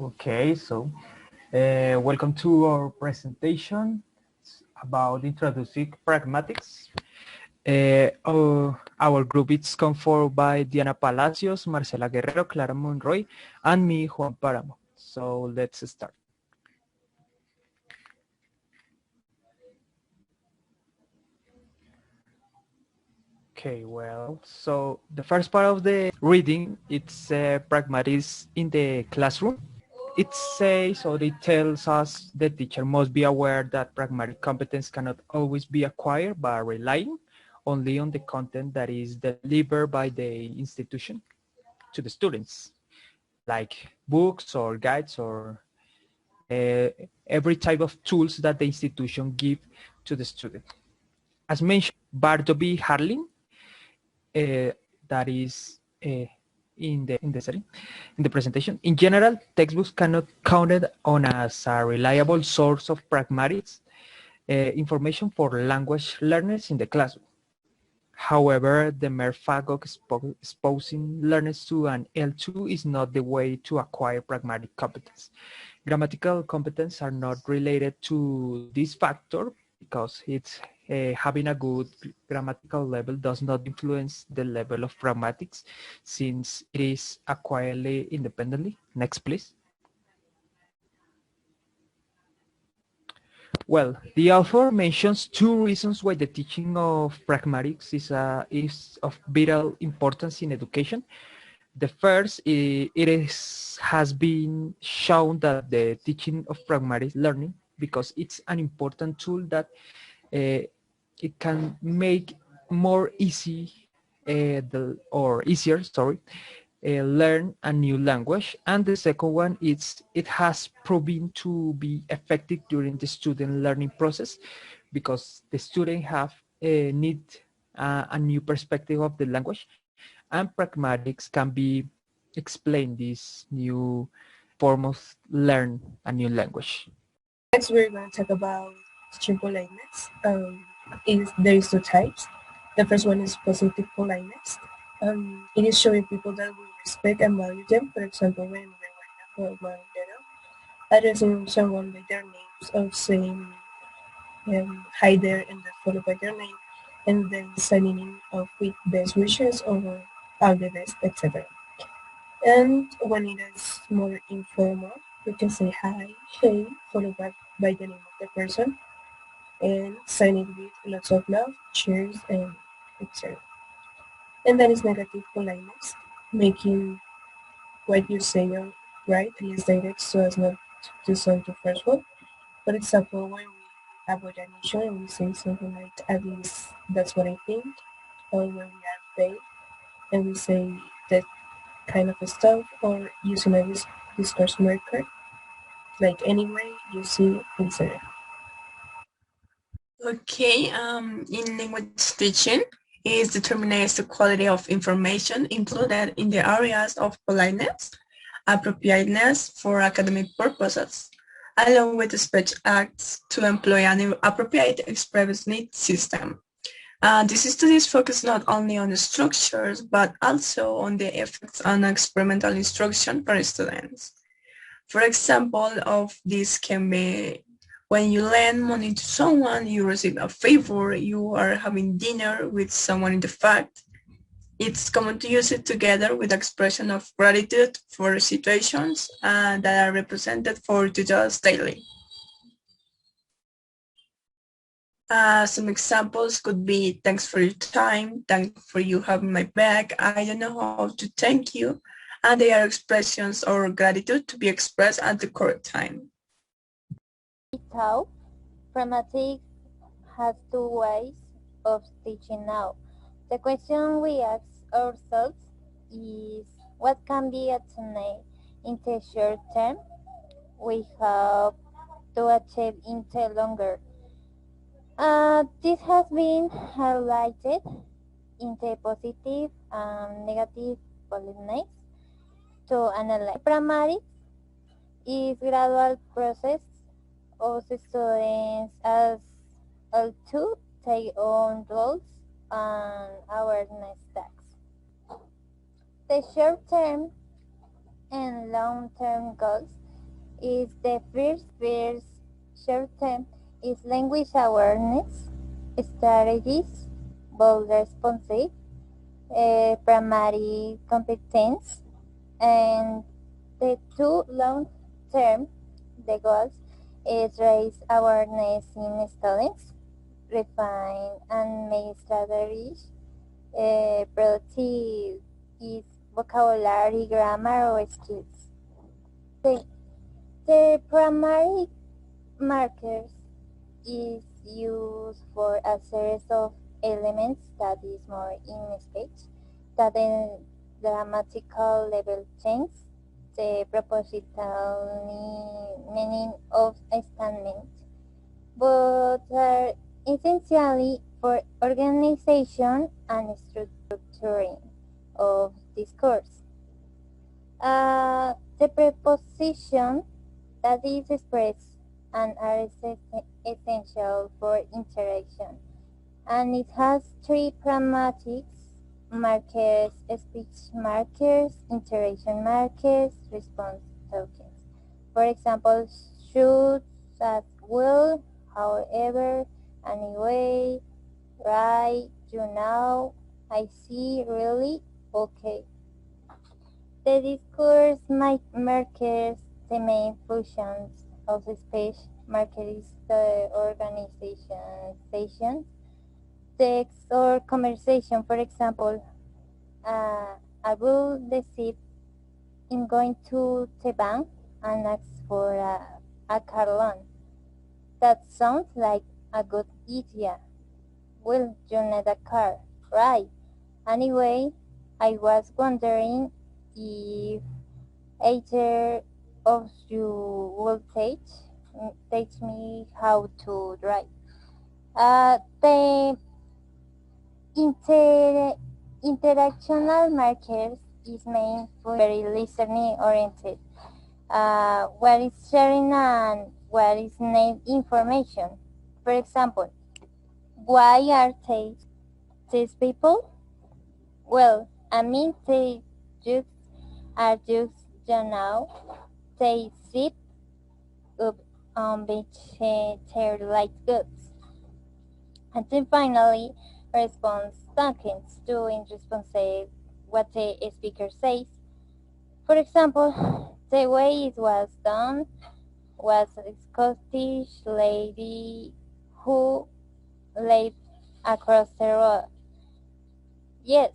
Okay, so welcome to our presentation about introducing pragmatics. Our group is conformed by Diana Palacios, Marcela Guerrero, Clara Monroy, and me, Juan Paramo. So let's start. Okay, well, so the first part of the reading, it's pragmatics in the classroom. It says or it tells us the teacher must be aware that pragmatic competence cannot always be acquired by relying only on the content that is delivered by the institution to the students, like books or guides or uh, every type of tools that the institution give to the student. As mentioned, Bartleby Harling, that is in the setting, in the presentation. In general, textbooks cannot counted on as a reliable source of pragmatics information for language learners in the classroom. However, the mere fact of exposing learners to an L2 is not the way to acquire pragmatic competence. Grammatical competence are not related to this factor because it's having a good grammatical level does not influence the level of pragmatics since it is acquired independently. Next, please. Well, the author mentions two reasons why the teaching of pragmatics is of vital importance in education. The first, has been shown that the teaching of pragmatic learning, because it's an important tool that it can make more easier, sorry, learn a new language. And the second one is it has proven to be effective during the student learning process because the student have need a new perspective of the language, and pragmatics can be explain this new form of learn a new language. Next, we're going to talk about teaching politeness. There is two types. The first one is positive politeness. It is showing people that we respect and value them. For example, when we're in a formal dinner, addressing someone by their names or saying hi there and then followed by their name, and then signing in off with best wishes or all the best, etc. And when it is more informal, we can say hi, hey, followed by the name of the person, and sign it with lots of love, cheers, and etc. And then is negative politeness, making what you say or write less direct so as not to sound too forceful. For example, when we avoid an issue and we say something like, at least that's what I think, or when we are vague and we say that kind of stuff, or using a discourse marker, like anyway, you see, etc. Okay, in language teaching is determines the quality of information included in the areas of politeness, appropriateness for academic purposes, along with the speech acts to employ an appropriate expressiveness system. These studies focus not only on the structures, but also on the effects on experimental instruction for students. For example, of this can be when you lend money to someone, you receive a favor, you are having dinner with someone in the fact. It's common to use it together with expression of gratitude for situations that are represented for tutors daily. Some examples could be thanks for your time, thanks for you having my back, I don't know how to thank you, and they are expressions or gratitude to be expressed at the correct time. How Pragmatics has two ways of teaching now. The question we ask ourselves is what can be attained in the short term we have to achieve in the longer. This has been highlighted in the positive and negative politeness to analyze. Pragmatics is gradual process of students as to take on roles and awareness tasks. The short-term and long-term goals is the first short term is language awareness, strategies, bold responsive, primary competence, and the two long term, the goals is raise awareness in students, refine and make strategies, productive is vocabulary, grammar, or skills. The primary markers is used for a series of elements that is more in speech, that the grammatical level change, the propositional meaning of a statement, but are essentially for organization and structuring of discourse. The preposition that is expressed and are essential for interaction, and it has three pragmatics markers: speech markers, interaction markers, response tokens. For example, should, at will, however, anyway, right, you know, I see, really, okay. The discourse markers the main functions of the speech marker is the organization, text or conversation. For example, I will decide in going to the bank and ask for a car loan. That sounds like a good idea. Will you need a car? Right. Anyway, I was wondering if either of you will teach me how to drive. The interactional markers is main for very listening oriented. What is sharing and what is named information. For example, why are these people? Well, I mean they just are just, you know, they zip up on beach their light goods. And then finally, response tokens to in response what the speaker says. For example, the way it was done was a Scottish lady who lived across the road. Yes,